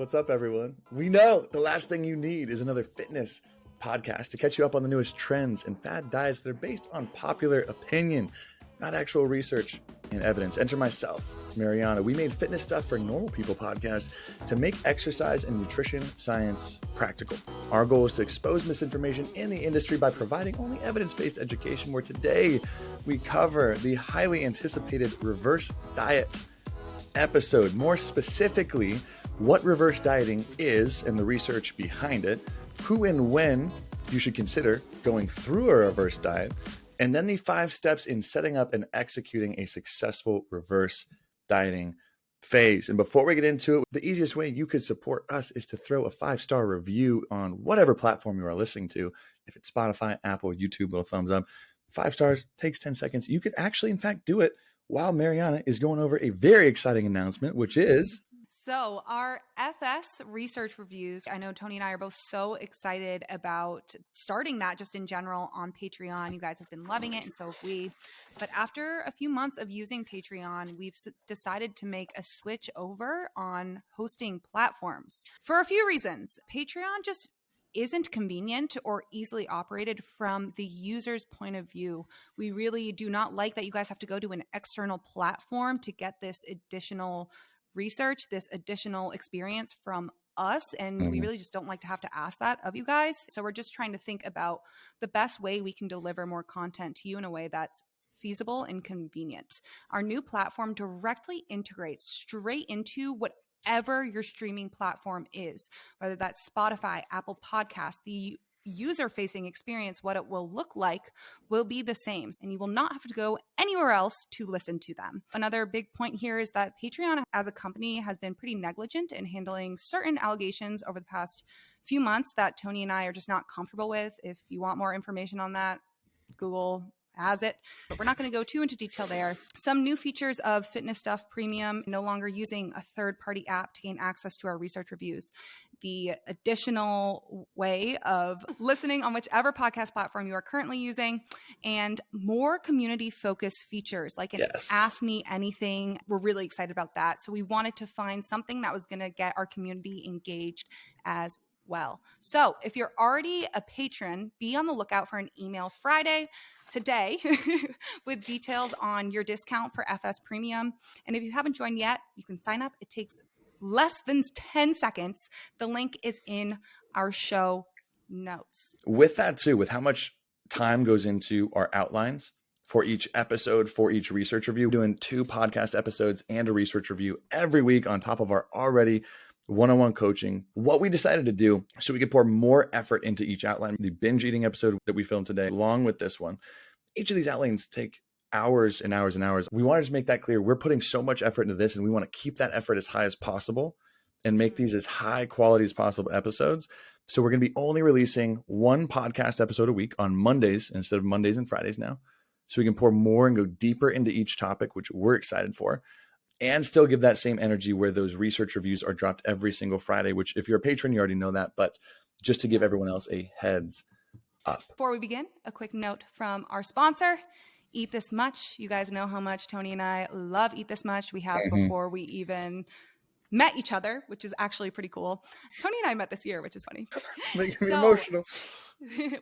What's up, everyone? We know the last thing you need is another fitness podcast to catch you up on the newest trends and fad diets that are based on popular opinion, not actual research and evidence. Enter myself, Mariana. We made Fitness Stuff for Normal People podcast to make exercise and nutrition science practical. Our goal is to expose misinformation in the industry by providing only evidence-based education, where today we cover the highly anticipated reverse diet episode. More specifically, what reverse dieting is and the research behind it, who and when you should consider going through a reverse diet, and then the 5 steps in setting up and executing a successful reverse dieting phase. And before we get into it, the easiest way you could support us is to throw a 5-star review on whatever platform you are listening to. If it's Spotify, Apple, YouTube, little thumbs up. 5 stars, takes 10 seconds. You could actually, in fact, do it while Mariana is going over a very exciting announcement, which is... So our FS research reviews, I know Tony and I are both so excited about starting that just in general on Patreon. You guys have been loving it, and so have we. But after a few months of using Patreon, we've decided to make a switch over on hosting platforms for a few reasons. Patreon just isn't convenient or easily operated from the user's point of view. We really do not like that you guys have to go to an external platform to get this additional research, this additional experience from us. And we really just don't like to have to ask that of you guys. So we're just trying to think about the best way we can deliver more content to you in a way that's feasible and convenient. Our new platform directly integrates straight into whatever your streaming platform is, whether that's Spotify, Apple Podcasts. The user-facing experience, what it will look like, will be the same, and you will not have to go anywhere else to listen to them. Another big point here is that Patreon as a company has been pretty negligent in handling certain allegations over the past few months that Tony and I are just not comfortable with. If you want more information on that, Google has it, but we're not going to go too into detail there. Some new features of Fitness Stuff Premium: no longer using a third-party app to gain access to our research reviews. The additional way of listening on whichever podcast platform you are currently using, and more community-focused features like an Ask Me Anything. We're really excited about that. So we wanted to find something that was going to get our community engaged as well. So if you're already a patron, be on the lookout for an email Friday today with details on your discount for FS Premium. And if you haven't joined yet, you can sign up. It takes less than 10 seconds. The link is in our show notes. With that too, with how much time goes into our outlines for each episode, for each research review, we're doing 2 podcast episodes and a research review every week on top of our already one-on-one coaching. What we decided to do so we could pour more effort into each outline, the binge eating episode that we filmed today, along with this one, each of these outlines take hours and hours and hours. We wanted to make that clear. We're putting so much effort into this, and we want to keep that effort as high as possible and make these as high quality as possible episodes. So we're going to be only releasing 1 podcast episode a week on Mondays instead of Mondays and Fridays now. So we can pour more and go deeper into each topic, which we're excited for, and still give that same energy where those research reviews are dropped every single Friday, which if you're a patron, you already know that, but just to give everyone else a heads up. Before we begin, a quick note from our sponsor, Eat This Much. You guys know how much Tony and I love Eat This Much. We have before we even met each other, which is actually pretty cool. Tony and I met this year, which is funny. Making me emotional.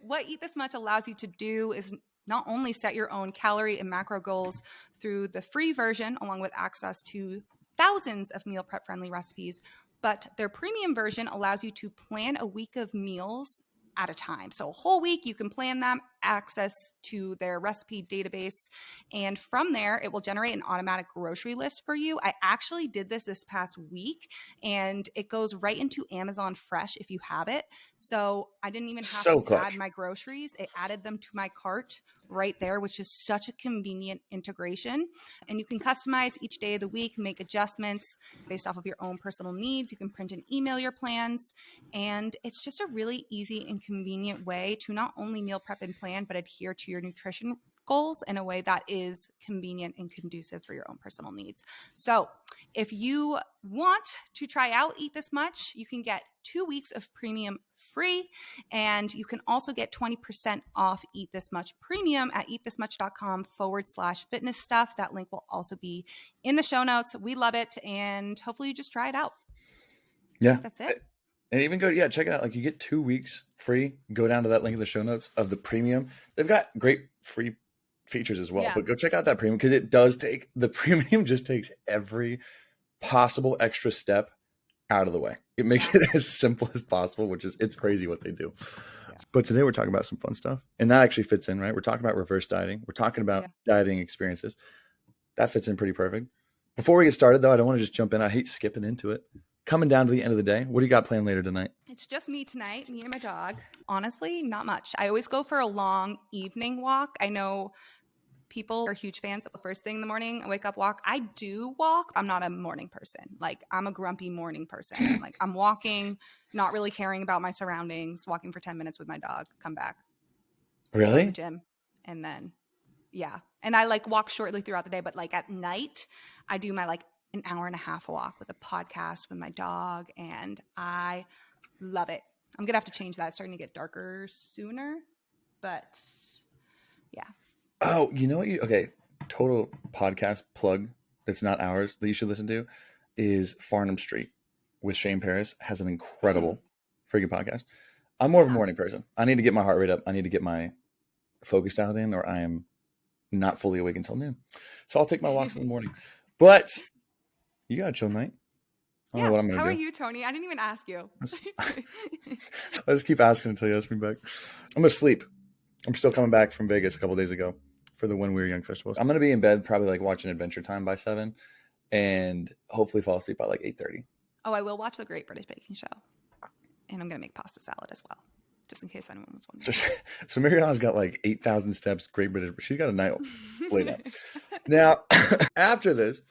What Eat This Much allows you to do is not only set your own calorie and macro goals through the free version, along with access to thousands of meal prep friendly recipes, but their premium version allows you to plan a week of meals at a time. So a whole week, you can plan them, access to their recipe database. And from there, it will generate an automatic grocery list for you. I actually did this past week, and it goes right into Amazon Fresh if you have it. So I didn't even have to add my groceries. It added them to my cart right there, which is such a convenient integration. And you can customize each day of the week, make adjustments based off of your own personal needs. You can print and email your plans. And it's just a really easy and convenient way to not only meal prep and plan, but adhere to your nutrition goals in a way that is convenient and conducive for your own personal needs. So if you want to try out Eat This Much, you can get 2 weeks of premium free, and you can also get 20% off Eat This Much premium at eatthismuch.com/fitness stuff. That link will also be in the show notes. We love it, and hopefully you just try it out. Yeah. That's it. And even check it out. Like you get 2 weeks free. Go down to that link in the show notes of the premium. They've got great free features as well, Yeah. but go check out that premium because it does take the premium just takes every possible extra step out of the way. It makes it as simple as possible, which is it's crazy what they do. Yeah. But today we're talking about some fun stuff, and that actually fits in, right? We're talking about reverse dieting. We're talking about dieting experiences. That fits in pretty perfect. Before we get started, though, I don't want to just jump in. I hate skipping into it. Coming down to the end of the day, what do you got planned later tonight? It's just me tonight, me and my dog. Honestly, not much. I always go for a long evening walk. I know people are huge fans of the first thing in the morning, a wake up walk. I do walk. I'm not a morning person. Like I'm a grumpy morning person. Like I'm walking, not really caring about my surroundings, walking for 10 minutes with my dog, come back. Really? Go to the gym. And then, yeah. And I like walk shortly throughout the day, but like at night, I do my like an hour and a half walk with a podcast with my dog. And I love it. I'm going to have to change that. It's starting to get darker sooner, but yeah. Oh, you know what? Total podcast plug that's not ours that you should listen to is Farnham Street with Shane Paris. Has an incredible freaking podcast. I'm more of a morning person. I need to get my heart rate up. I need to get my focus dialed in, or I am not fully awake until noon. So I'll take my walks in the morning. But you got a chill night. I don't know what I'm going to do. How are you, Tony? I didn't even ask you. I just keep asking until you ask me back. I'm going to sleep. I'm still coming back from Vegas a couple days ago for the When We Were Young festivals. I'm going to be in bed probably like watching Adventure Time by 7 and hopefully fall asleep by like 8:30. Oh, I will watch the Great British Baking Show. And I'm going to make pasta salad as well, just in case anyone was wondering. So Mariana's got like 8,000 steps, Great British, but she's got a night laid up. Now, after this,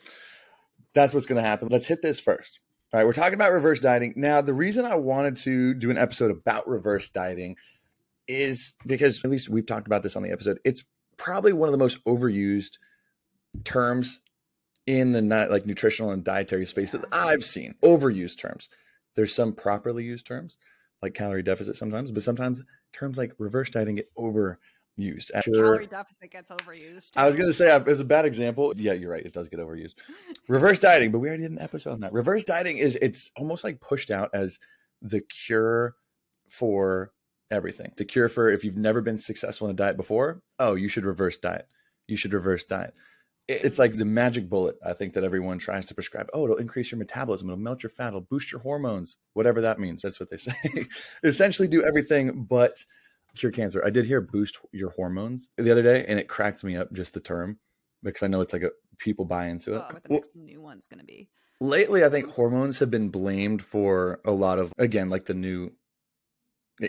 that's what's going to happen. Let's hit this first. All right, we're talking about reverse dieting. Now, the reason I wanted to do an episode about reverse dieting is because, at least we've talked about this on the episode, it's probably one of the most overused terms in the like nutritional and dietary space that I've seen. Overused terms. There's some properly used terms, like calorie deficit sometimes, but sometimes terms like reverse dieting get overused. Calorie deficit gets overused. I was going to say, as a bad example, yeah, you're right. It does get overused. Reverse dieting, but we already did an episode on that. Reverse dieting it's almost like pushed out as the cure for everything. The cure for if you've never been successful in a diet before, oh, you should reverse diet. You should reverse diet. It's like the magic bullet, I think, that everyone tries to prescribe. Oh, it'll increase your metabolism. It'll melt your fat. It'll boost your hormones, whatever that means. That's what they say. Essentially do everything but cure cancer. I did hear boost your hormones the other day, and it cracked me up, just the term, because I know it's like people buy into it. What the next new one's going to be. Lately, I think hormones have been blamed for a lot of, again, like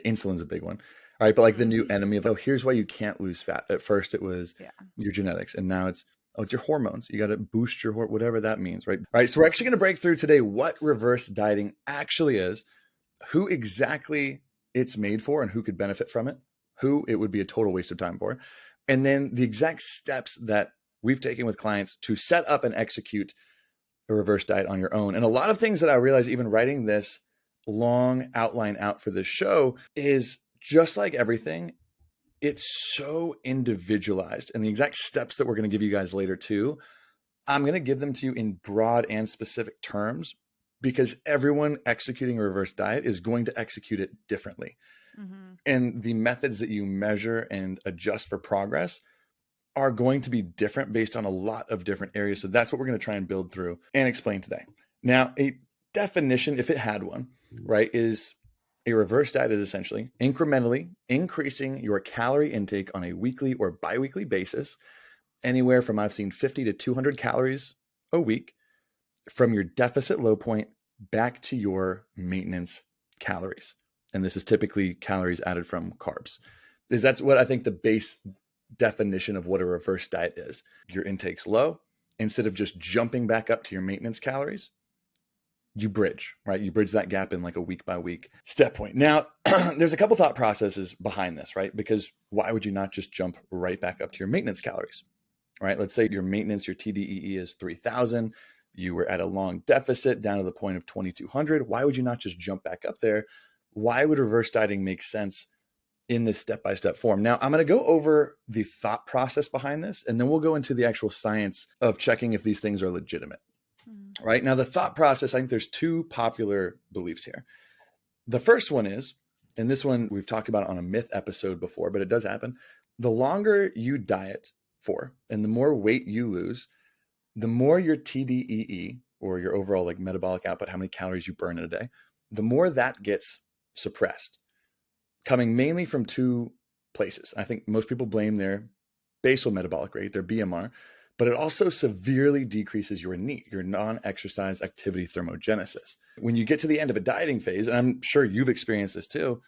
insulin's a big one. All right. But like the new enemy of, here's why you can't lose fat. At first it was your genetics. And now it's your hormones. You got to boost your whatever that means. Right. All right. So we're actually going to break through today what reverse dieting actually is, who exactly it's made for and who could benefit from it, who it would be a total waste of time for. And then the exact steps that we've taken with clients to set up and execute a reverse diet on your own. And a lot of things that I realized even writing this long outline out for this show is just like everything, it's so individualized. And the exact steps that we're going to give you guys later too, I'm going to give them to you in broad and specific terms because everyone executing a reverse diet is going to execute it differently. Mm-hmm. And the methods that you measure and adjust for progress are going to be different based on a lot of different areas. So that's what we're going to try and build through and explain today. Now, a definition, if it had one, right, is a reverse diet is essentially incrementally increasing your calorie intake on a weekly or biweekly basis, anywhere from I've seen 50 to 200 calories a week from your deficit low point back to your maintenance calories. And this is typically calories added from carbs. That's what I think the base definition of what a reverse diet is. Your intake's low. Instead of just jumping back up to your maintenance calories, you bridge, right? You bridge that gap in like a week by week step point. Now, there's a couple thought processes behind this, right? Because why would you not just jump right back up to your maintenance calories, right? Let's say your maintenance, your TDEE is 3,000. You were at a long deficit down to the point of 2,200. Why would you not just jump back up there? Why would reverse dieting make sense in this step-by-step form? Now, I'm going to go over the thought process behind this, and then we'll go into the actual science of checking if these things are legitimate. right? Now, the thought process, I think there's two popular beliefs here. The first one is, and this one we've talked about on a myth episode before, but it does happen. The longer you diet for and the more weight you lose, the more your TDEE, or your overall like metabolic output, how many calories you burn in a day, the more that gets suppressed, coming mainly from two places. I think most people blame their basal metabolic rate, their BMR, but it also severely decreases your NEAT, your non-exercise activity thermogenesis. When you get to the end of a dieting phase, and I'm sure you've experienced this too,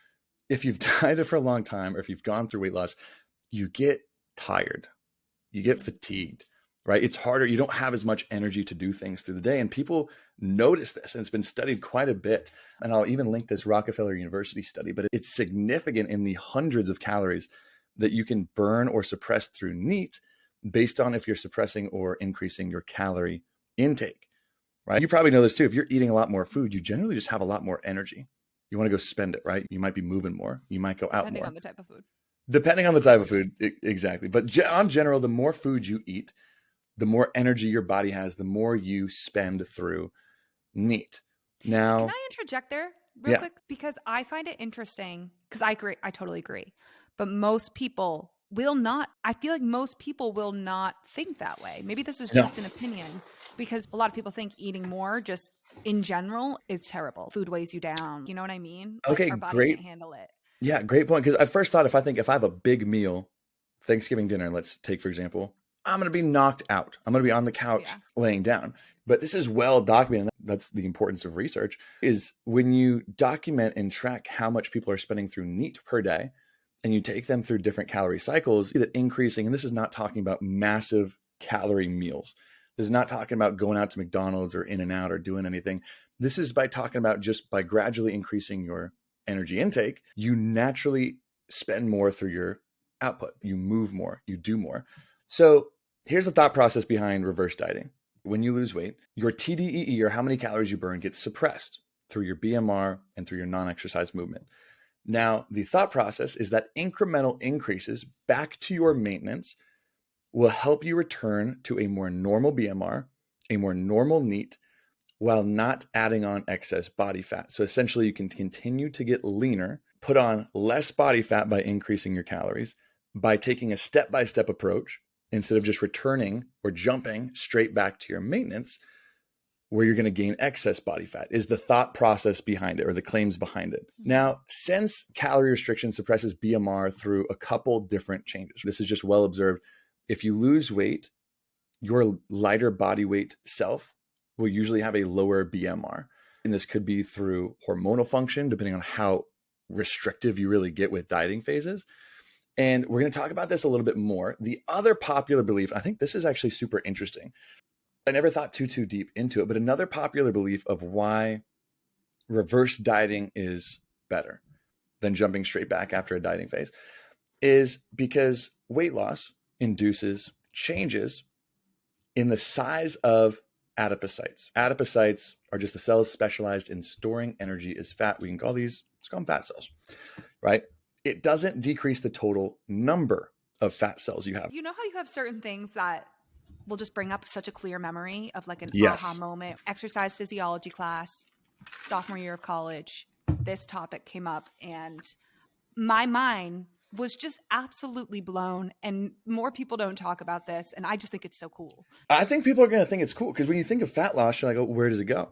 if you've dieted for a long time or if you've gone through weight loss, you get tired, you get fatigued, right? It's harder. You don't have as much energy to do things through the day. And people notice this, and it's been studied quite a bit. And I'll even link this Rockefeller University study, but it's significant in the hundreds of calories that you can burn or suppress through NEAT based on if you're suppressing or increasing your calorie intake, right? You probably know this too. If you're eating a lot more food, you generally just have a lot more energy. You want to go spend it, right? You might be moving more. You might go out more. Depending on the type of food. Depending on the type of food, exactly. But on general, the more food you eat, the more energy your body has, the more you spend through NEAT. Now, can I interject there real quick? Because I find it interesting, because I agree, I totally agree. But most people will not, I feel like most people will not think that way. Maybe this is just an opinion, because a lot of people think eating more just in general is terrible. Food weighs you down. You know what I mean? Like, okay, our body great. can't handle it. Yeah, great point. Because I first thought, if I have a big meal, Thanksgiving dinner, let's take, for example, I'm going to be knocked out. I'm going to be on the couch laying down. But this is well documented. That's the importance of research, is when you document and track how much people are spending through NEAT per day, and you take them through different calorie cycles, that increasing, and this is not talking about massive calorie meals. This is not talking about going out to McDonald's or In-N-Out or doing anything. This is by talking about just by gradually increasing your energy intake, you naturally spend more through your output. You move more, you do more. So here's the thought process behind reverse dieting. When you lose weight, your TDEE, or how many calories you burn, gets suppressed through your BMR and through your non-exercise movement. Now, the thought process is that incremental increases back to your maintenance will help you return to a more normal BMR, a more normal NEAT, while not adding on excess body fat. So essentially, you can continue to get leaner, put on less body fat by increasing your calories, by taking a step-by-step approach instead of just returning or jumping straight back to your maintenance, where you're going to gain excess body fat, is the thought process behind it, or the claims behind it. Now, since calorie restriction suppresses BMR through a couple different changes, this is just well observed. If you lose weight, your lighter body weight self will usually have a lower BMR. And this could be through hormonal function, depending on how restrictive you really get with dieting phases. And we're going to talk about this a little bit more. The other popular belief, I think this is actually super interesting. I never thought too deep into it, but another popular belief of why reverse dieting is better than jumping straight back after a dieting phase is because weight loss induces changes in the size of adipocytes. Adipocytes are just the cells specialized in storing energy as fat. We can call them fat cells, right? It doesn't decrease the total number of fat cells you have. You know how you have certain things that will just bring up such a clear memory of like an aha moment? Exercise physiology class, sophomore year of college, this topic came up and my mind was just absolutely blown, and more people don't talk about this, and I just think it's so cool. I think people are going to think it's cool because when you think of fat loss, you're like, oh, where does it go?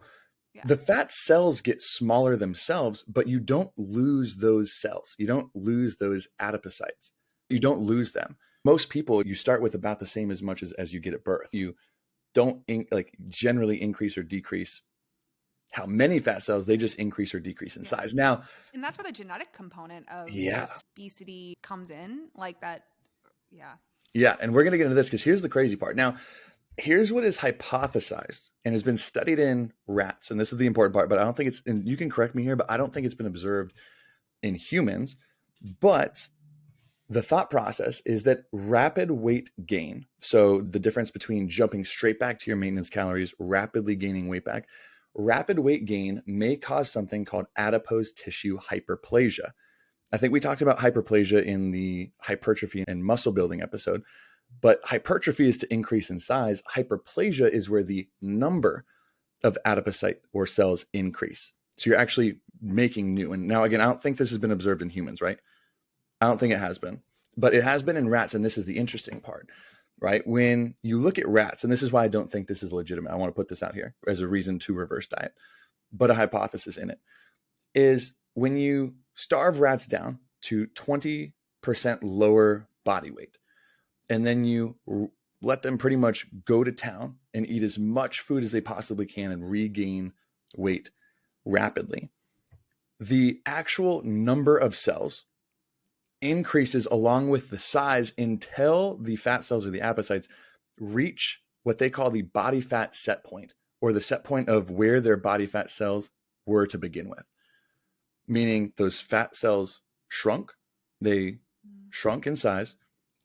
Yeah. The fat cells get smaller themselves, but you don't lose those cells. You don't lose those adipocytes. You don't lose them. Most people, you start with about the same as much as you get at birth. You don't generally increase or decrease how many fat cells, they just increase or decrease in size. Now, and that's where the genetic component of obesity comes in, like that. Yeah. And we're going to get into this because here's the crazy part. Now, here's what is hypothesized and has been studied in rats. And this is the important part, but I don't think it's, and you can correct me here, but I don't think it's been observed in humans. But the thought process is that rapid weight gain, so the difference between jumping straight back to your maintenance calories, rapidly gaining weight back, rapid weight gain may cause something called adipose tissue hyperplasia. I think we talked about hyperplasia in the hypertrophy and muscle building episode, but hypertrophy is to increase in size. Hyperplasia is where the number of adipocyte or cells increase. So you're actually making new. And now, again, I don't think this has been observed in humans, right? I don't think it has been, but it has been in rats. And this is the interesting part, right? When you look at rats, and this is why I don't think this is legitimate. I want to put this out here as a reason to reverse diet, but a hypothesis in it is when you starve rats down to 20% lower body weight, and then you let them pretty much go to town and eat as much food as they possibly can and regain weight rapidly, the actual number of cells increases along with the size until the fat cells or the adipocytes reach what they call the body fat set point, or the set point of where their body fat cells were to begin with. Meaning those fat cells shrunk, they shrunk in size,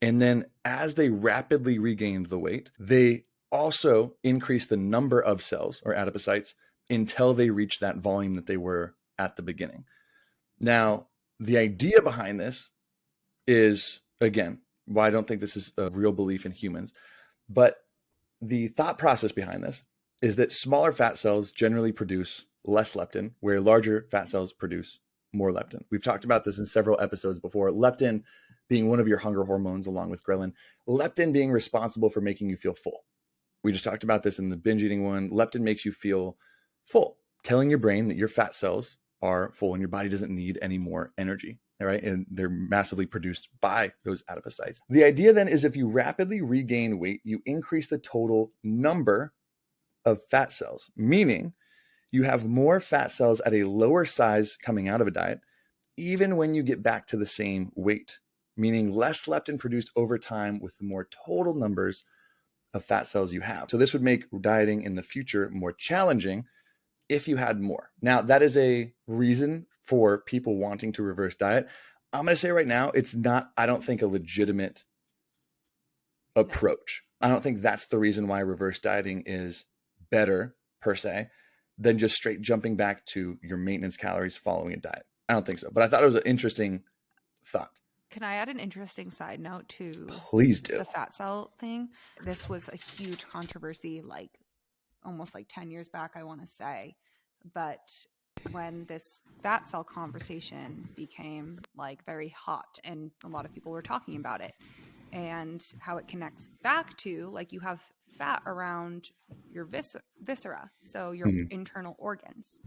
and then as they rapidly regained the weight, they also increased the number of cells or adipocytes until they reached that volume that they were at the beginning. Now, the idea behind this is, again, why I don't think this is a real belief in humans, but the thought process behind this is that smaller fat cells generally produce less leptin, where larger fat cells produce more leptin. We've talked about this in several episodes before. Leptin being one of your hunger hormones along with ghrelin, leptin being responsible for making you feel full. We just talked about this in the binge eating one. Leptin makes you feel full, telling your brain that your fat cells are full and your body doesn't need any more energy. All right. And they're massively produced by those adipocytes. The idea then is if you rapidly regain weight, you increase the total number of fat cells, meaning you have more fat cells at a lower size coming out of a diet, even when you get back to the same weight, meaning less leptin produced over time with the more total numbers of fat cells you have. So this would make dieting in the future more challenging if you had more. Now, that is a reason for people wanting to reverse diet. I'm going to say right now, it's not, I don't think, a legitimate approach. I don't think that's the reason why reverse dieting is better per se than just straight jumping back to your maintenance calories following a diet. I don't think so. But I thought it was an interesting thought. Can I add an interesting side note to Please do. the fat cell thing? This was a huge controversy, like almost like 10 years back, I want to say. But when this fat cell conversation became like very hot and a lot of people were talking about it, and how it connects back to, like, you have fat around your viscera, so your internal organs.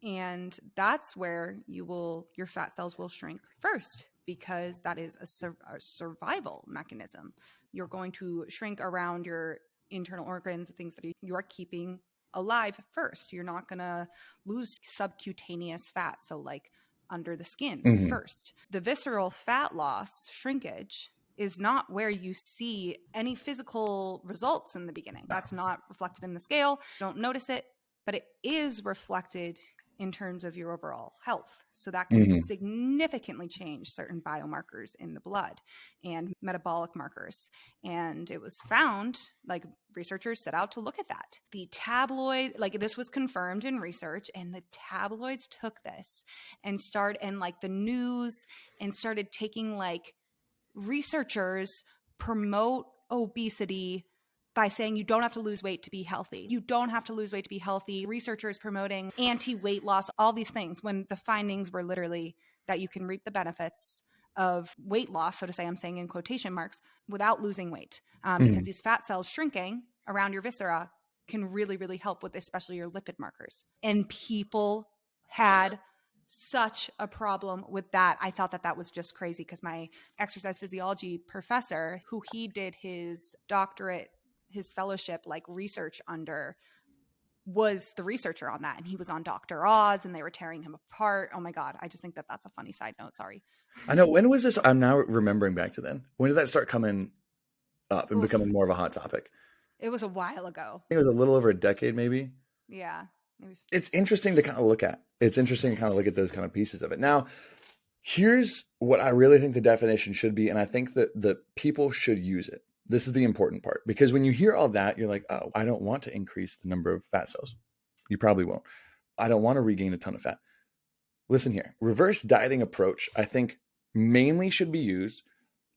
And that's where your fat cells will shrink first, because that is a survival mechanism. You're going to shrink around your internal organs, the things that you are keeping alive first. You're not going to lose subcutaneous fat, so like under the skin first. The visceral fat loss, shrinkage, is not where you see any physical results in the beginning. That's not reflected in the scale. Don't notice it, but it is reflected in terms of your overall health. So that can significantly change certain biomarkers in the blood and metabolic markers. And it was found, like, researchers set out to look at that. The tabloid, like, this was confirmed in research, and the tabloids took this and the news and started taking, like, researchers promote obesity by saying you don't have to lose weight to be healthy. You don't have to lose weight to be healthy. Researchers promoting anti-weight loss, all these things, when the findings were literally that you can reap the benefits of weight loss, so to say, I'm saying in quotation marks, without losing weight. Because these fat cells shrinking around your viscera can really, really help with especially your lipid markers. And people had such a problem with that. I thought that was just crazy, because my exercise physiology professor, who he did his doctorate, his fellowship, like, research under, was the researcher on that. And he was on Dr. Oz, and they were tearing him apart. Oh my God. I just think that that's a funny side note. Sorry. I know. When was this? I'm now remembering back to then. When did that start coming up and becoming more of a hot topic? It was a while ago. I think it was a little over a decade, maybe. Yeah. Maybe. It's interesting to kind of look at. It's interesting to kind of look at those kind of pieces of it. Now, here's what I really think the definition should be. And I think that the people should use it. This is the important part, because when you hear all that, you're like, oh, I don't want to increase the number of fat cells. You probably won't. I don't want to regain a ton of fat. Listen here. Reverse dieting approach, I think, mainly should be used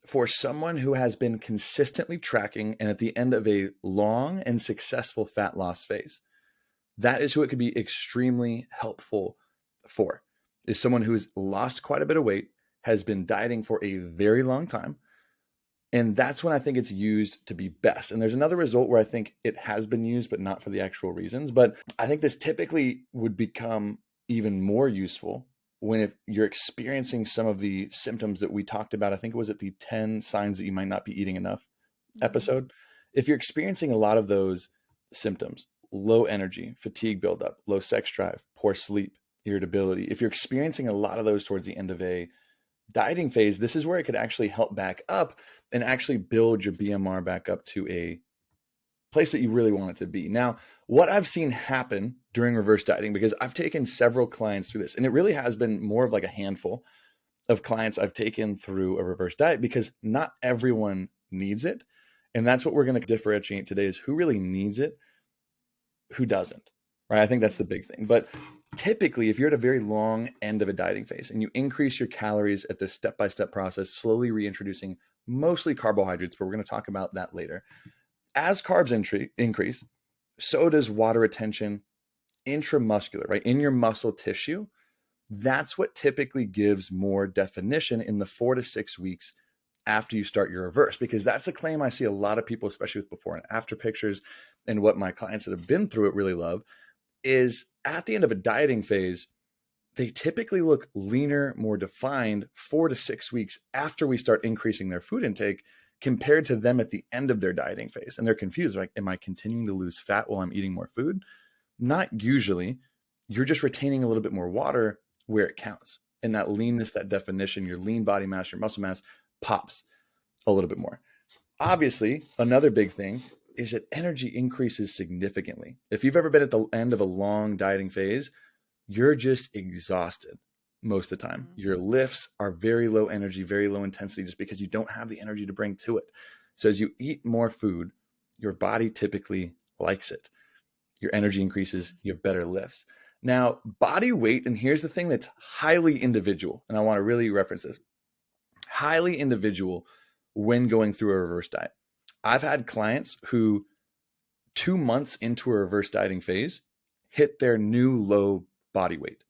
for someone who has been consistently tracking and at the end of a long and successful fat loss phase. that is who it could be extremely helpful for, is someone who's lost quite a bit of weight, has been dieting for a very long time. And that's when I think it's used to be best. And there's another result where I think it has been used, but not for the actual reasons. But I think this typically would become even more useful when if you're experiencing some of the symptoms that we talked about. I think it was at the 10 signs that you might not be eating enough episode. If you're experiencing a lot of those symptoms, low energy, fatigue buildup, low sex drive, poor sleep, irritability, if you're experiencing a lot of those towards the end of a dieting phase, this is where it could actually help back up and actually build your BMR back up to a place that you really want it to be. Now, what I've seen happen during reverse dieting, because I've taken several clients through this, and it really has been more of like a handful of clients I've taken through a reverse diet, because not everyone needs it. And that's what we're going to differentiate today, is who really needs it, who doesn't, right? I think that's the big thing. But typically, if you're at a very long end of a dieting phase and you increase your calories at this step-by-step process, slowly reintroducing mostly carbohydrates, but we're going to talk about that later. As carbs increase, so does water retention intramuscular, right? In your muscle tissue. That's what typically gives more definition in the 4 to 6 weeks after you start your reverse, because that's the claim I see a lot of people, especially with before and after pictures, and what my clients that have been through it really love, is at the end of a dieting phase, they typically look leaner, more defined 4 to 6 weeks after we start increasing their food intake compared to them at the end of their dieting phase. And they're confused, like, am I continuing to lose fat while I'm eating more food? Not usually. You're just retaining a little bit more water where it counts. And that leanness, that definition, your lean body mass, your muscle mass pops a little bit more. Obviously, another big thing is that energy increases significantly. If you've ever been at the end of a long dieting phase, you're just exhausted most of the time. Your lifts are very low energy, very low intensity, just because you don't have the energy to bring to it. So as you eat more food, your body typically likes it. Your energy increases, you have better lifts. Now, body weight, and here's the thing that's highly individual, and I want to really reference this, highly individual when going through a reverse diet. I've had clients who 2 months into a reverse dieting phase hit their new low body weight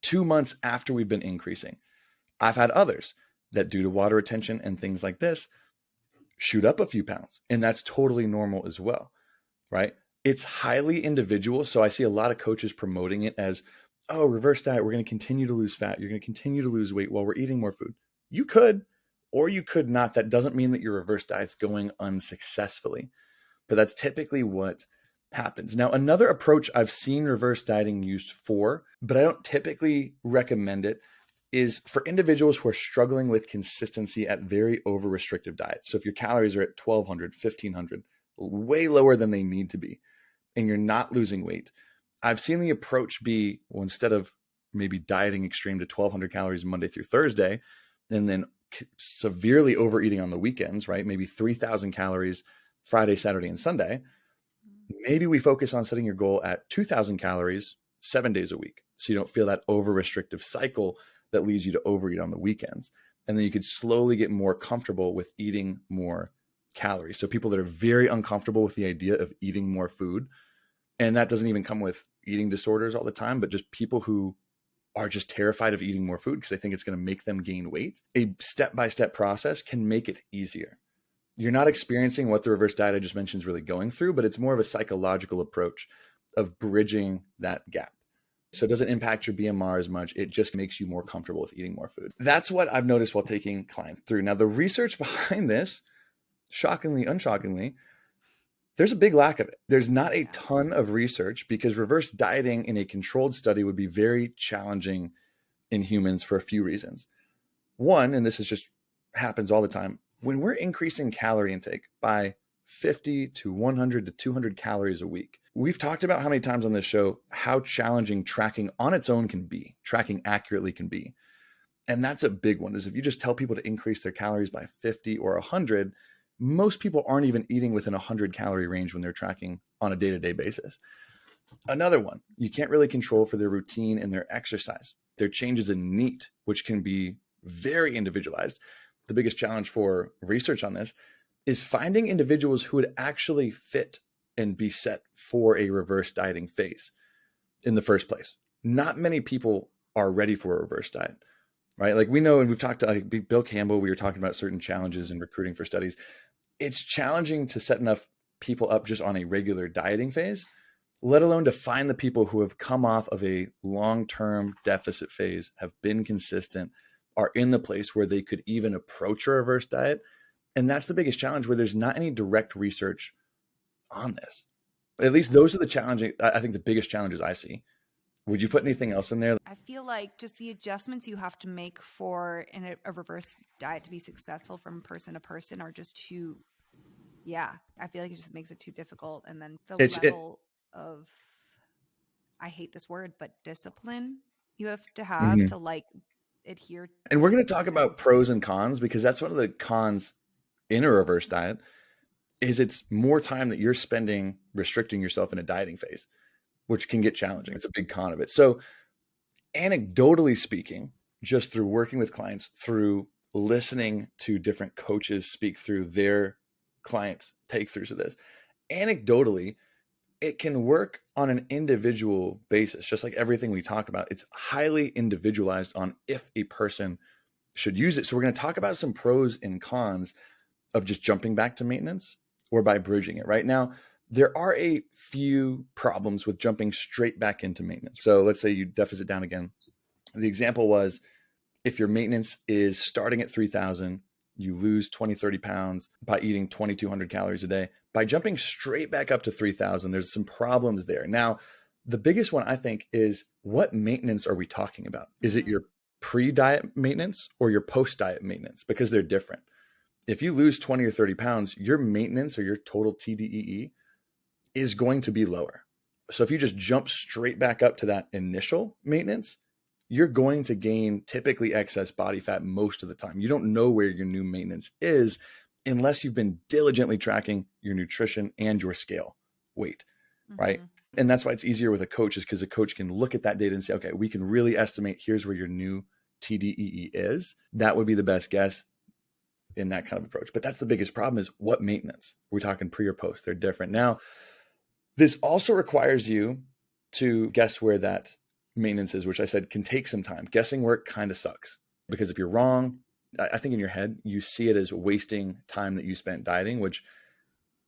2 months after we've been increasing. I've had others that, due to water retention and things like this, shoot up a few pounds, and that's totally normal as well, right? It's highly individual. So I see a lot of coaches promoting it as, oh, reverse diet, we're going to continue to lose fat. You're going to continue to lose weight while we're eating more food. You could, or you could not. That doesn't mean that your reverse diet's going unsuccessfully, but that's typically what happens. Now, another approach I've seen reverse dieting used for, but I don't typically recommend it, is for individuals who are struggling with consistency at very over restrictive diets. So if your calories are at 1,200, 1,500, way lower than they need to be, and you're not losing weight, I've seen the approach be, well, instead of maybe dieting extreme to 1,200 calories Monday through Thursday, and then severely overeating on the weekends, right? Maybe 3,000 calories Friday, Saturday, and Sunday. Maybe we focus on setting your goal at 2,000 calories 7 days a week, so you don't feel that over restrictive cycle that leads you to overeat on the weekends. And then you could slowly get more comfortable with eating more calories. So people that are very uncomfortable with the idea of eating more food, and that doesn't even come with eating disorders all the time, but just people who are just terrified of eating more food because they think it's going to make them gain weight. A step-by-step process can make it easier. You're not experiencing what the reverse diet I just mentioned is really going through, but it's more of a psychological approach of bridging that gap. So it doesn't impact your BMR as much. It just makes you more comfortable with eating more food. That's what I've noticed while taking clients through. Now, the research behind this, shockingly, unshockingly, there's a big lack of it. There's not a ton of research, because reverse dieting in a controlled study would be very challenging in humans for a few reasons. One, and this is just happens all the time, when we're increasing calorie intake by 50 to 100 to 200 calories a week, we've talked about how many times on this show how challenging tracking on its own can be, tracking accurately can be. And that's a big one, is if you just tell people to increase their calories by 50 or 100, most people aren't even eating within 100 calorie range when they're tracking on a day-to-day basis. Another one, you can't really control for their routine and their exercise, their changes in NEAT, which can be very individualized. The biggest challenge for research on this is finding individuals who would actually fit and be set for a reverse dieting phase. in the first place. Not many people are ready for a reverse diet, right? Like we know, and we've talked to like Bill Campbell, we were talking about certain challenges in recruiting for studies. It's challenging to set enough people up just on a regular dieting phase, let alone to find the people who have come off of a long-term deficit phase, have been consistent, are in the place where they could even approach a reverse diet. And that's the biggest challenge, where there's not any direct research on this. At least those are the challenging, I think the biggest challenges I see. Would you put anything else in there? I feel like just the adjustments you have to make for a reverse diet to be successful from person to person are just too, I feel like it just makes it too difficult. And then the level of, I hate this word, but discipline you have to like adhere to. And we're going to talk about pros and cons, because that's one of the cons in a reverse diet is it's more time that you're spending restricting yourself in a dieting phase, which can get challenging. It's a big con of it. So anecdotally speaking, just through working with clients, through listening to different coaches speak through their clients' take-throughs of this, anecdotally, it can work on an individual basis, just like everything we talk about. It's highly individualized on if a person should use it. So we're going to talk about some pros and cons of just jumping back to maintenance or by bridging it. Right now, there are a few problems with jumping straight back into maintenance. So let's say you deficit down again. The example was, if your maintenance is starting at 3,000, you lose 20, 30 pounds by eating 2,200 calories a day. By jumping straight back up to 3,000, there's some problems there. Now, the biggest one I think is, what maintenance are we talking about? Is it your pre-diet maintenance or your post-diet maintenance? Because they're different. If you lose 20 or 30 pounds, your maintenance or your total TDEE is going to be lower. So if you just jump straight back up to that initial maintenance, you're going to gain typically excess body fat most of the time. You don't know where your new maintenance is unless you've been diligently tracking your nutrition and your scale weight, right? And that's why it's easier with a coach, is because a coach can look at that data and say, okay, we can really estimate, here's where your new TDEE is. That would be the best guess in that kind of approach. But that's the biggest problem, is what maintenance? We're talking pre or post. They're different. Now, this also requires you to guess where that maintenance is, which I said can take some time. Guessing work kind of sucks, because if you're wrong, I think in your head, you see it as wasting time that you spent dieting, which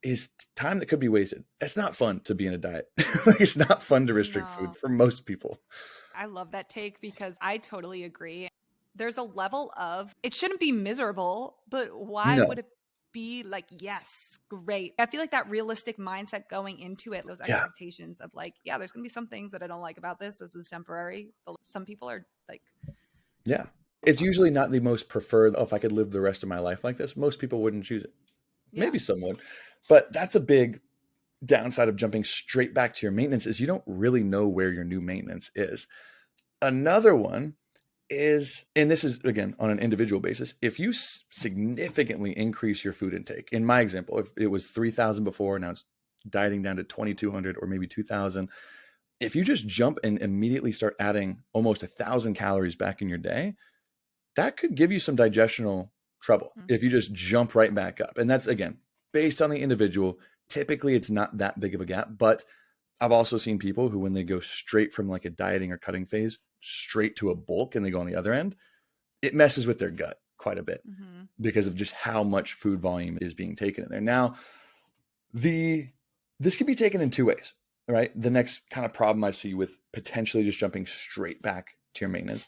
is time that could be wasted. It's not fun to be in a diet. It's not fun to restrict food for most people. I love that take, because I totally agree. There's a level of, it shouldn't be miserable, but why would it be like, yes, great. I feel like that realistic mindset going into it, those expectations of like, there's going to be some things that I don't like about this. This is temporary. But some people are like, it's usually not the most preferred. Oh, if I could live the rest of my life like this, most people wouldn't choose it. Maybe some would, but that's a big downside of jumping straight back to your maintenance, is you don't really know where your new maintenance is. Another one is, and this is again on an individual basis, if you significantly increase your food intake. In my example, if it was 3,000 before, now it's dieting down to 2,200 or maybe 2,000. If you just jump and immediately start adding almost 1,000 calories back in your day, that could give you some digestional trouble if you just jump right back up. And that's, again, based on the individual. Typically, it's not that big of a gap, but I've also seen people who, when they go straight from like a dieting or cutting phase straight to a bulk and they go on the other end, it messes with their gut quite a bit because of just how much food volume is being taken in there. Now, this can be taken in two ways, right? The next kind of problem I see with potentially just jumping straight back to your maintenance,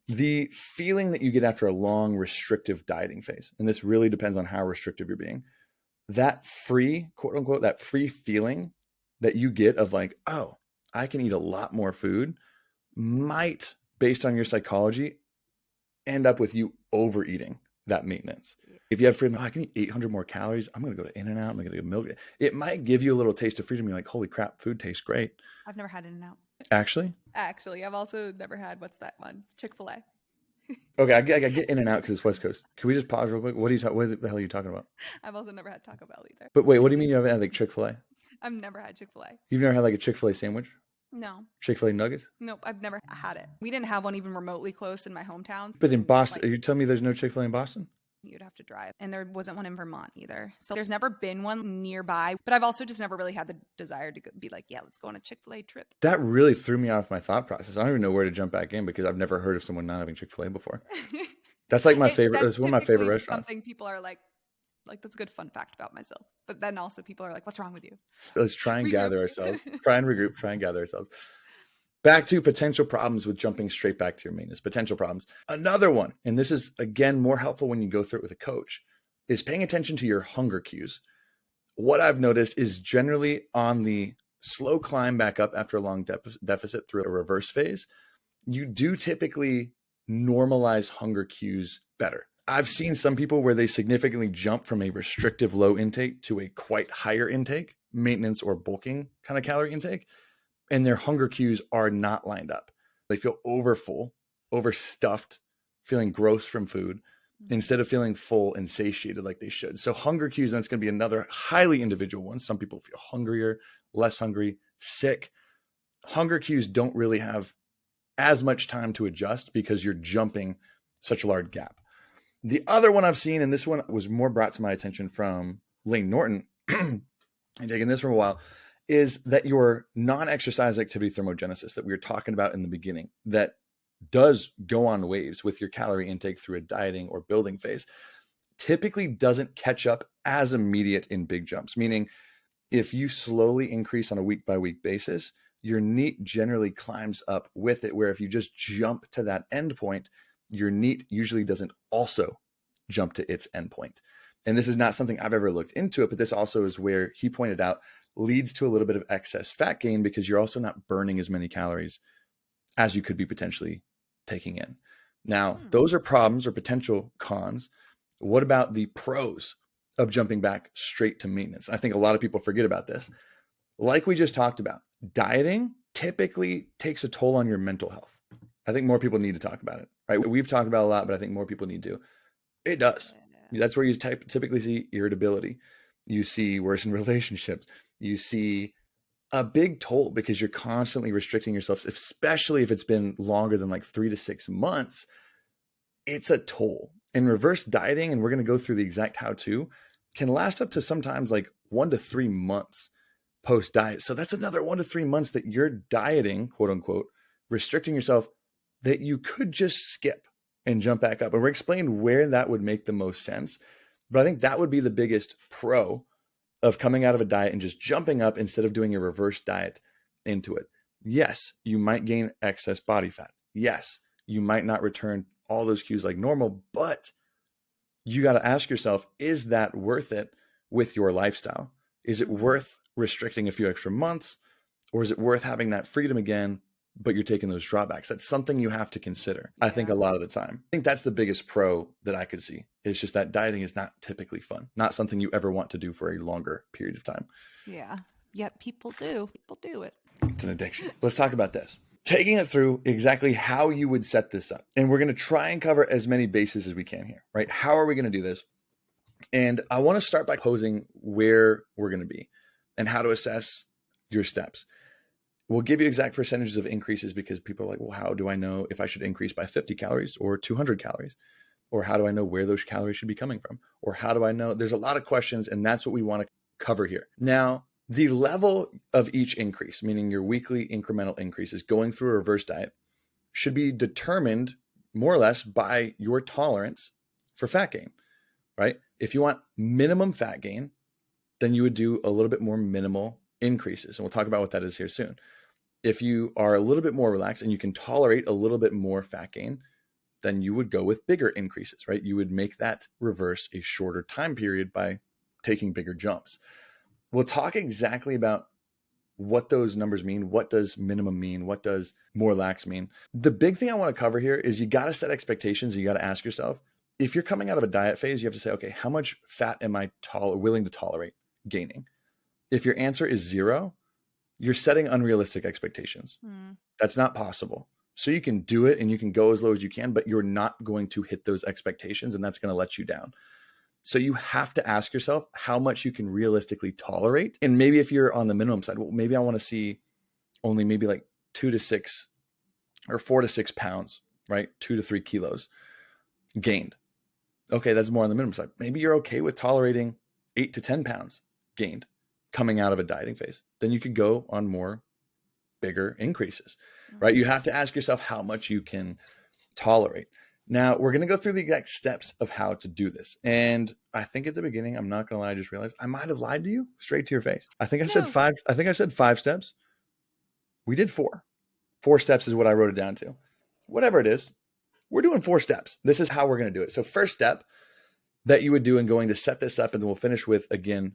the feeling that you get after a long restrictive dieting phase, and this really depends on how restrictive you're being, that free, quote unquote, that free feeling that you get of like, oh, I can eat a lot more food, might, based on your psychology, end up with you overeating that maintenance. If you have freedom, I can eat 800 more calories, I'm going to go to In-N-Out, I'm going to get milk. It might give you a little taste of freedom. You're like, holy crap, food tastes great. I've never had In-N-Out. Actually, I've also never had, what's that one? Chick-fil-A. Okay, I get In-N-Out because it's West Coast. Can we just pause real quick? What the hell are you talking about? I've also never had Taco Bell either. But wait, what do you mean you haven't had like Chick-fil-A? I've never had Chick-fil-A. You've never had like a Chick-fil-A sandwich? No. Chick-fil-A nuggets? Nope, I've never had it. We didn't have one even remotely close in my hometown. But in Boston, are you telling me there's no Chick-fil-A in Boston? You'd have to drive. And there wasn't one in Vermont either. So there's never been one nearby. But I've also just never really had the desire to be like, yeah, let's go on a Chick-fil-A trip. That really threw me off my thought process. I don't even know where to jump back in because I've never heard of someone not having Chick-fil-A before. That's like my favorite. That's one of my favorite restaurants. Something people are like that's a good fun fact about myself. But then also people are like, what's wrong with you? Let's try and gather ourselves. Try and regroup. Try and gather ourselves. Back to potential problems with jumping straight back to your maintenance. Potential problems. Another one, and this is, again, more helpful when you go through it with a coach, is paying attention to your hunger cues. What I've noticed is generally on the slow climb back up after a long deficit through a reverse phase, you do typically normalize hunger cues better. I've seen some people where they significantly jump from a restrictive low intake to a quite higher intake, maintenance or bulking kind of calorie intake, and their hunger cues are not lined up. They feel overfull, overstuffed, feeling gross from food, instead of feeling full and satiated like they should. So hunger cues, and that's going to be another highly individual one. Some people feel hungrier, less hungry, sick. Hunger cues don't really have as much time to adjust because you're jumping such a large gap. The other one I've seen, and this one was more brought to my attention from Lane Norton, and taking this for a while, is that your non-exercise activity thermogenesis that we were talking about in the beginning, that does go on waves with your calorie intake through a dieting or building phase, typically doesn't catch up as immediate in big jumps. Meaning, if you slowly increase on a week-by-week basis, your NEAT generally climbs up with it, where if you just jump to that endpoint, your NEAT usually doesn't also jump to its endpoint. And this is not something I've ever looked into it, but this also is where he pointed out leads to a little bit of excess fat gain because you're also not burning as many calories as you could be potentially taking in. Now, those are problems or potential cons. What about the pros of jumping back straight to maintenance? I think a lot of people forget about this. Like we just talked about, dieting typically takes a toll on your mental health. I think more people need to talk about it, right? We've talked about it a lot, but I think more people need to. It does. That's where you typically see irritability. You see worsened relationships. You see a big toll because you're constantly restricting yourself, especially if it's been longer than like 3 to 6 months. It's a toll. And reverse dieting, and we're going to go through the exact how-to, can last up to sometimes like 1 to 3 months post-diet. So that's another 1 to 3 months that you're dieting, quote unquote, restricting yourself, that you could just skip and jump back up. And we're explaining where that would make the most sense. But I think that would be the biggest pro of coming out of a diet and just jumping up instead of doing a reverse diet into it. Yes, you might gain excess body fat. Yes, you might not return all those cues like normal, but you got to ask yourself, is that worth it with your lifestyle? Is it worth restricting a few extra months, or is it worth having that freedom again, but you're taking those drawbacks? That's something you have to consider, I think, a lot of the time. I think that's the biggest pro that I could see. It's just that dieting is not typically fun, not something you ever want to do for a longer period of time. Yeah. Yet people do. People do it. It's an addiction. Let's talk about this. Taking it through exactly how you would set this up. And we're going to try and cover as many bases as we can here, right? How are we going to do this? And I want to start by posing where we're going to be and how to assess your steps. We'll give you exact percentages of increases because people are like, well, how do I know if I should increase by 50 calories or 200 calories? Or how do I know where those calories should be coming from? Or how do I know? There's a lot of questions, and that's what we want to cover here. Now, the level of each increase, meaning your weekly incremental increases going through a reverse diet, should be determined more or less by your tolerance for fat gain, right? If you want minimum fat gain, then you would do a little bit more minimal increases. And we'll talk about what that is here soon. If you are a little bit more relaxed and you can tolerate a little bit more fat gain, then you would go with bigger increases, right? You would make that reverse a shorter time period by taking bigger jumps. We'll talk exactly about what those numbers mean. What does minimum mean? What does more lax mean? The big thing I want to cover here is you got to set expectations. You got to ask yourself, if you're coming out of a diet phase, you have to say, okay, how much fat am I willing to tolerate gaining? If your answer is 0, you're setting unrealistic expectations. That's not possible. So you can do it and you can go as low as you can, but you're not going to hit those expectations, and that's going to let you down. So you have to ask yourself how much you can realistically tolerate. And maybe if you're on the minimum side, well, maybe I want to see only maybe like 2 to 6 or 4 to 6 pounds, right? 2 to 3 kilos gained. Okay, that's more on the minimum side. Maybe you're okay with tolerating 8 to 10 pounds gained coming out of a dieting phase. Then you could go on more bigger increases, right? You have to ask yourself how much you can tolerate. Now, we're going to go through the exact steps of how to do this. And I think at the beginning, I'm not going to lie, I just realized I might have lied to you straight to your face. I think I said No. 5. I think I said 5 steps. We did 4. 4 steps is what I wrote it down to. Whatever it is, we're doing 4 steps. This is how we're going to do it. So first step that you would do in going to set this up, and then we'll finish with, again,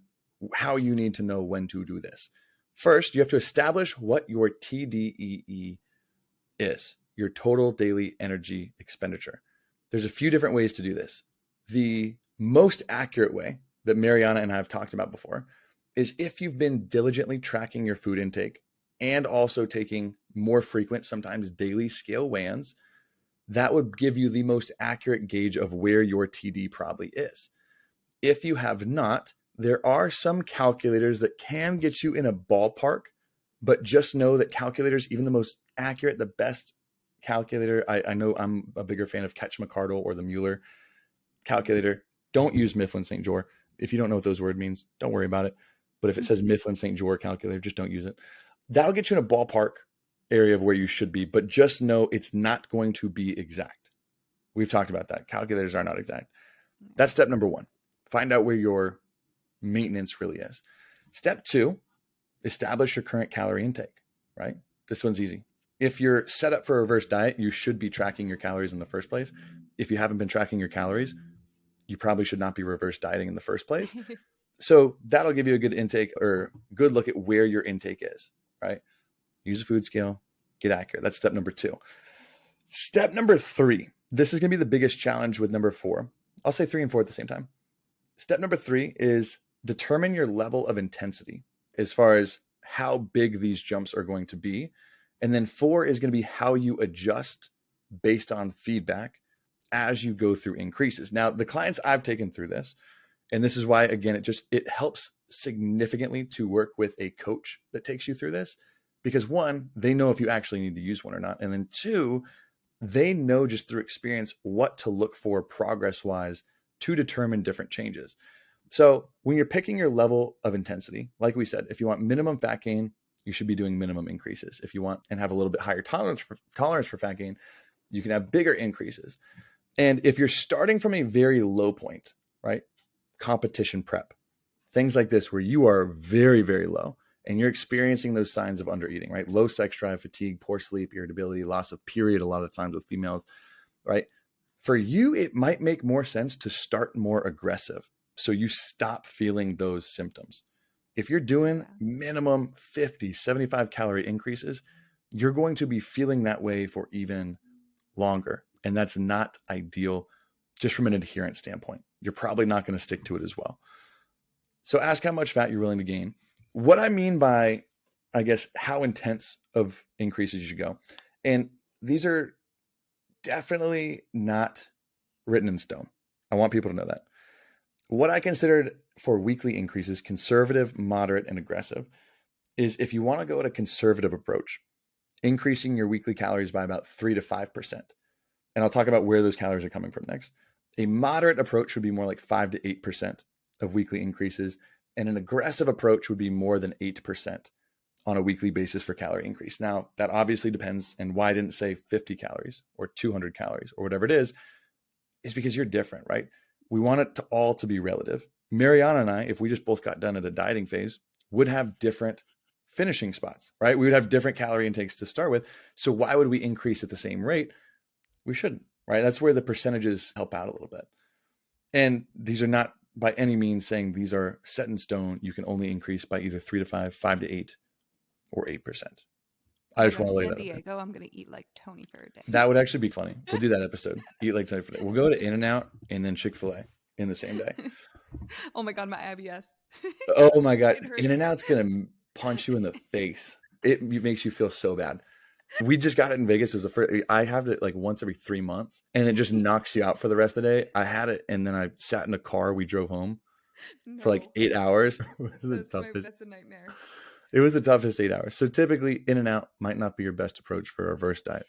how you need to know when to do this. First, you have to establish what your TDEE is, your total daily energy expenditure. There's a few different ways to do this. The most accurate way that Mariana and I have talked about before is if you've been diligently tracking your food intake and also taking more frequent, sometimes daily scale weigh-ins, that would give you the most accurate gauge of where your TD probably is. If you have not, there are some calculators that can get you in a ballpark, but just know that calculators, even the most accurate, the best calculator, I know I'm a bigger fan of Ketch McCardle or the Mueller calculator. Don't use Mifflin St. Jeor. If you don't know what those words means, don't worry about it. But if it says Mifflin St. Jeor calculator, just don't use it. That'll get you in a ballpark area of where you should be, but just know it's not going to be exact. We've talked about that. Calculators are not exact. That's step number 1. Find out where your maintenance really is. Step 2, establish your current calorie intake, right? This one's easy. If you're set up for a reverse diet, you should be tracking your calories in the first place. If you haven't been tracking your calories, you probably should not be reverse dieting in the first place. So that'll give you a good intake or good look at where your intake is, right? Use a food scale, get accurate. That's step number 2. Step number 3, this is going to be the biggest challenge with number 4. I'll say 3 and 4 at the same time. Step number 3 is determine your level of intensity as far as how big these jumps are going to be. And then 4 is going to be how you adjust based on feedback as you go through increases. Now, the clients I've taken through this, and this is why, again, it helps significantly to work with a coach that takes you through this, because 1, they know if you actually need to use one or not. And then 2, they know just through experience what to look for progress-wise to determine different changes. So when you're picking your level of intensity, like we said, if you want minimum fat gain, you should be doing minimum increases. If you want and have a little bit higher tolerance for fat gain, you can have bigger increases. And if you're starting from a very low point, right? Competition prep, things like this where you are very, very low and you're experiencing those signs of undereating, right? Low sex drive, fatigue, poor sleep, irritability, loss of period a lot of times with females, right? For you, it might make more sense to start more aggressive so you stop feeling those symptoms. If you're doing minimum 50, 75 calorie increases, you're going to be feeling that way for even longer. And that's not ideal just from an adherence standpoint. You're probably not going to stick to it as well. So ask how much fat you're willing to gain. What I mean by, I guess, how intense of increases you should go. And these are definitely not written in stone. I want people to know that. What I considered for weekly increases, conservative, moderate, and aggressive, is if you want to go at a conservative approach, increasing your weekly calories by about 3 to 5%. And I'll talk about where those calories are coming from next. A moderate approach would be more like 5 to 8% of weekly increases. And an aggressive approach would be more than 8% on a weekly basis for calorie increase. Now, that obviously depends. And why I didn't say 50 calories or 200 calories or whatever it is because you're different, right? We want it to all to be relative. Mariana and I, if we just both got done at a dieting phase, would have different finishing spots, right? We would have different calorie intakes to start with. So why would we increase at the same rate? We shouldn't, right? That's where the percentages help out a little bit. And these are not by any means saying these are set in stone. You can only increase by either 3 to 5, 5 to 8, or 8%. I just want to lay that out there. San Diego, I'm going to eat like Tony for a day. That would actually be funny. We'll do that episode. Eat like Tony for a day. We'll go to In-N-Out and then Chick-fil-A in the same day. Oh my God, my IBS. Oh my God. In-N-Out's going to punch you in the face. It makes you feel so bad. We just got it in Vegas. It was the first. I have it like once every 3 months, and it just knocks you out for the rest of the day. I had it, and then I sat in a car. We drove home for like 8 hours. That's a nightmare. It was the toughest 8 hours. So typically, In-N-Out might not be your best approach for a reverse diet.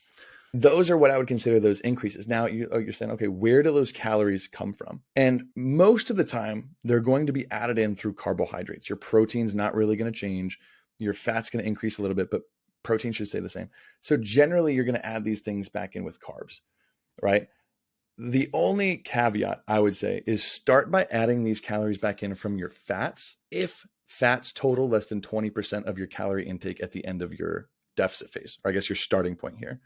Those are what I would consider those increases. Now you're saying, okay, where do those calories come from? And most of the time, they're going to be added in through carbohydrates. Your protein's not really going to change. Your fat's going to increase a little bit, but protein should stay the same. So generally, you're going to add these things back in with carbs, right? The only caveat I would say is start by adding these calories back in from your fats if fats total less than 20% of your calorie intake at the end of your deficit phase, or I guess your starting point here,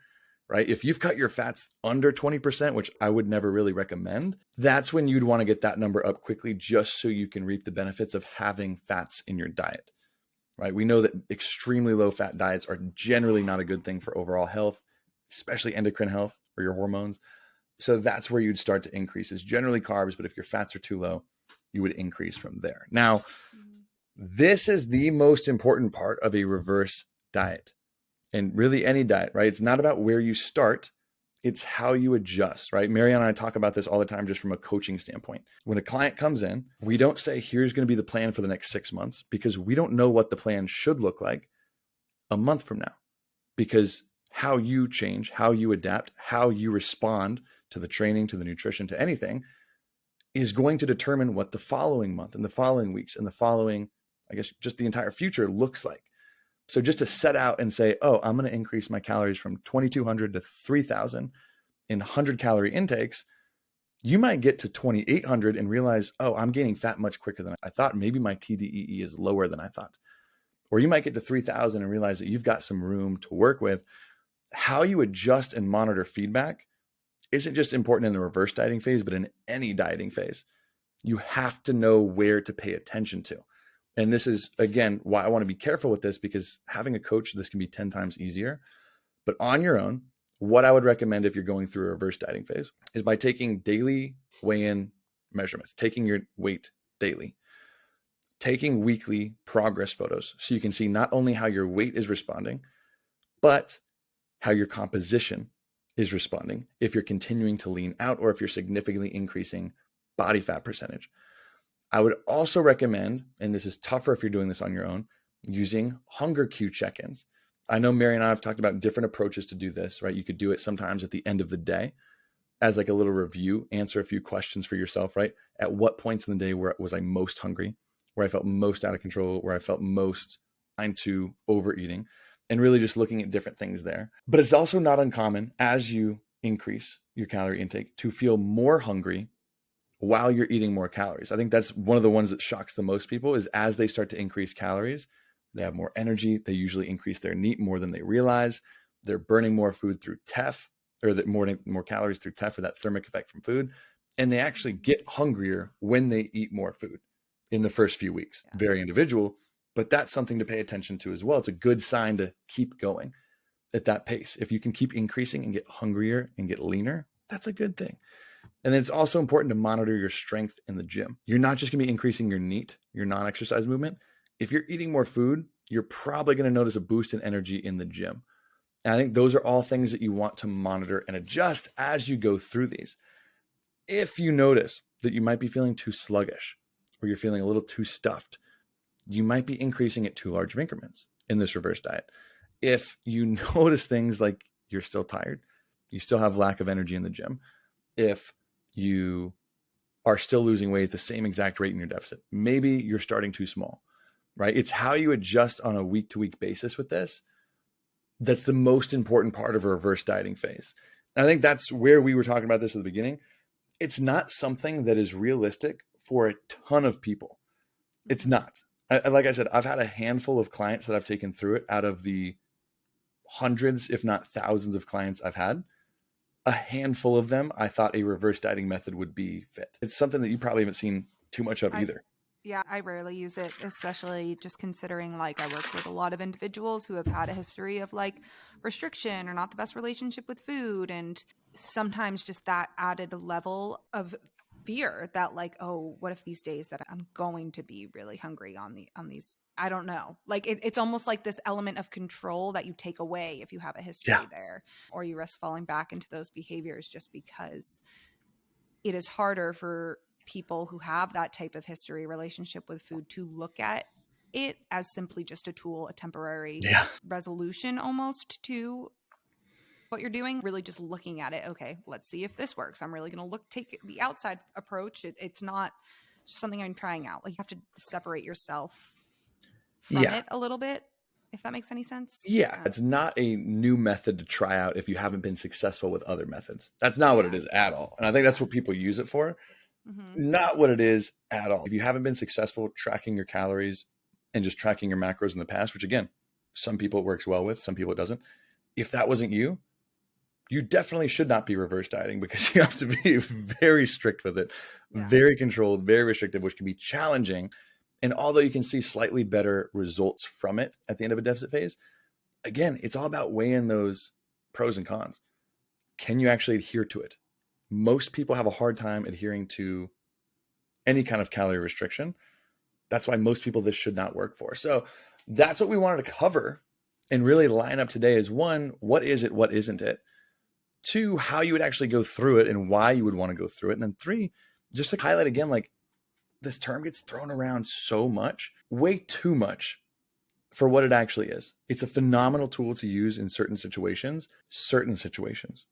right? If you've cut your fats under 20%, which I would never really recommend, that's when you'd want to get that number up quickly just so you can reap the benefits of having fats in your diet, right? We know that extremely low fat diets are generally not a good thing for overall health, especially endocrine health or your hormones. So that's where you'd start to increase is generally carbs, but if your fats are too low, you would increase from there. Now, this is the most important part of a reverse diet and really any diet, right? It's not about where you start. It's how you adjust, right? Marianne and I talk about this all the time just from a coaching standpoint. When a client comes in, we don't say, here's going to be the plan for the next 6 months because we don't know what the plan should look like a month from now because how you change, how you adapt, how you respond to the training, to the nutrition, to anything is going to determine what the following month and the following weeks and the following, I guess, just the entire future looks like. So just to set out and say, oh, I'm going to increase my calories from 2,200 to 3,000 in 100 calorie intakes, you might get to 2,800 and realize, oh, I'm gaining fat much quicker than I thought. Maybe my TDEE is lower than I thought. Or you might get to 3,000 and realize that you've got some room to work with. How you adjust and monitor feedback isn't just important in the reverse dieting phase, but in any dieting phase. You have to know where to pay attention to. And this is, again, why I want to be careful with this, because having a coach, this can be 10 times easier. But on your own, what I would recommend if you're going through a reverse dieting phase is by taking daily weigh-in measurements, taking your weight daily, taking weekly progress photos so you can see not only how your weight is responding, but how your composition is responding if you're continuing to lean out or if you're significantly increasing body fat percentage. I would also recommend, and this is tougher if you're doing this on your own, using hunger cue check-ins. I know Mary and I have talked about different approaches to do this, right? You could do it sometimes at the end of the day as like a little review, answer a few questions for yourself, right? At what points in the day was I most hungry, where I felt most out of control, where I felt most into overeating, and really just looking at different things there. But it's also not uncommon as you increase your calorie intake to feel more hungry while you're eating more calories. I think that's one of the ones that shocks the most people is as they start to increase calories, they have more energy. They usually increase their NEAT more than they realize. They're burning more food through TEF, or more calories through TEF, or that thermic effect from food. And they actually get hungrier when they eat more food in the first few weeks. Very individual, but that's something to pay attention to as well. It's a good sign to keep going at that pace. If you can keep increasing and get hungrier and get leaner, that's a good thing. And then it's also important to monitor your strength in the gym. You're not just going to be increasing your NEAT, your non-exercise movement. If you're eating more food, you're probably going to notice a boost in energy in the gym. And I think those are all things that you want to monitor and adjust as you go through these. If you notice that you might be feeling too sluggish or you're feeling a little too stuffed, you might be increasing at too large of increments in this reverse diet. If you notice things like you're still tired, you still have lack of energy in the gym, if you are still losing weight at the same exact rate in your deficit, maybe you're starting too small, right? It's how you adjust on a week-to-week basis with this that's the most important part of a reverse dieting phase. And I think that's where we were talking about this at the beginning. It's not something that is realistic for a ton of people. It's not. Like I said, I've had a handful of clients that I've taken through it out of the hundreds, if not thousands of clients I've had. A handful of them, I thought a reverse dieting method would be fit. It's something that you probably haven't seen too much of either. Yeah, I rarely use it, especially just considering like I work with a lot of individuals who have had a history of like restriction or not the best relationship with food. And sometimes just that added level of fear that like, oh, what if these days that I'm going to be really hungry on these, I don't know. Like it's almost like this element of control that you take away if you have a history there, or you risk falling back into those behaviors just because it is harder for people who have that type of history relationship with food to look at it as simply just a tool, a temporary resolution almost to what you're doing, really just looking at it. Okay, let's see if this works. I'm really going to take the outside approach. It's not just something I'm trying out. Like, you have to separate yourself from it a little bit, if that makes any sense. Yeah, it's not a new method to try out if you haven't been successful with other methods. That's not what it is at all. And I think that's what people use it for. Not what it is at all. If you haven't been successful tracking your calories and just tracking your macros in the past, which again, some people it works well with, some people it doesn't. If that wasn't you, you definitely should not be reverse dieting, because you have to be very strict with it, very controlled, very restrictive, which can be challenging. And although you can see slightly better results from it at the end of a deficit phase, again, it's all about weighing those pros and cons. Can you actually adhere to it? Most people have a hard time adhering to any kind of calorie restriction. That's why most people this should not work for. So that's what we wanted to cover and really line up today is, one, what is it? What isn't it? Two, how you would actually go through it and why you would want to go through it. And then three, just to highlight again, like, this term gets thrown around so much, way too much for what it actually is. It's a phenomenal tool to use in certain situations,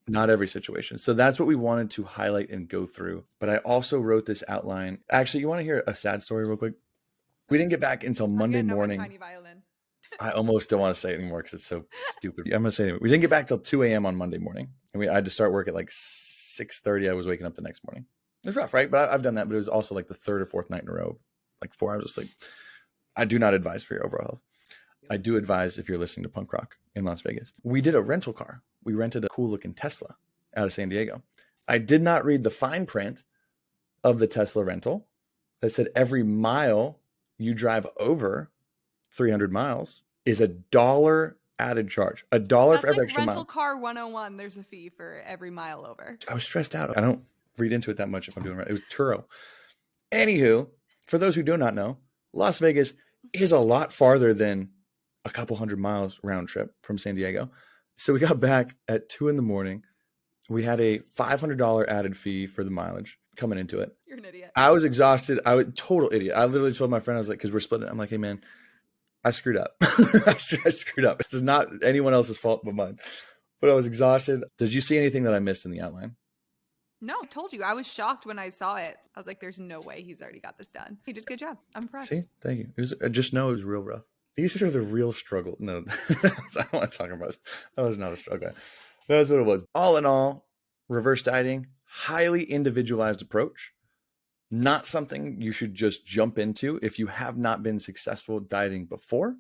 not every situation. So that's what we wanted to highlight and go through. But I also wrote this outline. Actually, you want to hear a sad story real quick? We didn't get back until Monday morning. Tiny violin. I almost don't want to say it anymore because it's so stupid. I'm going to say it anyway. We didn't get back till 2 a.m. on Monday morning. And I had to start work at like 6:30. I was waking up the next morning. It was rough, right? But I've done that. But it was also like the third or fourth night in a row, like 4 hours of sleep. I do not advise for your overall health. I do advise if you're listening to punk rock in Las Vegas. We did a rental car. We rented a cool looking Tesla out of San Diego. I did not read the fine print of the Tesla rental that said every mile you drive over 300 miles is $1 added charge. $1 for every extra mile. Rental car 101. There's a fee for every mile over. I was stressed out. I don't read into it that much if I'm doing it right. It was Turo. Anywho, for those who do not know, Las Vegas is a lot farther than a couple hundred miles round trip from San Diego. So we got back at 2 a.m. We had a $500 added fee for the mileage coming into it. You're an idiot. I was exhausted. I was total idiot. I literally told my friend, I was like, because we're splitting. I'm like, hey man, I screwed up. I screwed up. This is not anyone else's fault but mine. But I was exhausted. Did you see anything that I missed in the outline? No, I told you. I was shocked when I saw it. I was like, there's no way he's already got this done. He did a good job. I'm impressed. See, thank you. Just know it was real rough. These are the real struggle. No, I don't want to talk about it. That was not a struggle. That's what it was. All in all, reverse dieting, highly individualized approach. Not something you should just jump into if you have not been successful dieting before.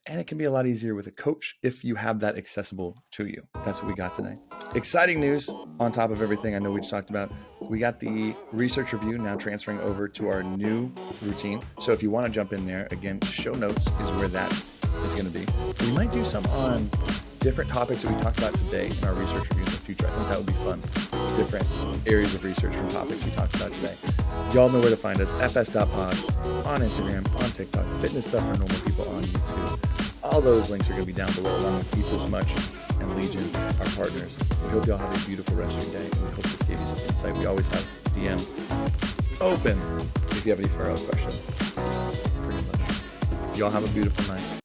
And it can be a lot easier with a coach if you have that accessible to you. That's what we got today. Exciting news on top of everything I know we just talked about. We got the research review now transferring over to our new routine. So if you want to jump in there, again, show notes is where that is going to be. We might do some on different topics that we talked about today in our research review in the future. I think that would be fun. Different areas of research from topics we talked about today. Y'all know where to find us. fs.pod on Instagram, on TikTok, fitness stuff for normal people on YouTube. All those links are going to be down below, along with Eat This Much and Legion, our partners. We hope y'all have a beautiful rest of your day, and we hope this gave you some insight. We always have DM open if you have any further questions. Pretty much. Y'all have a beautiful night.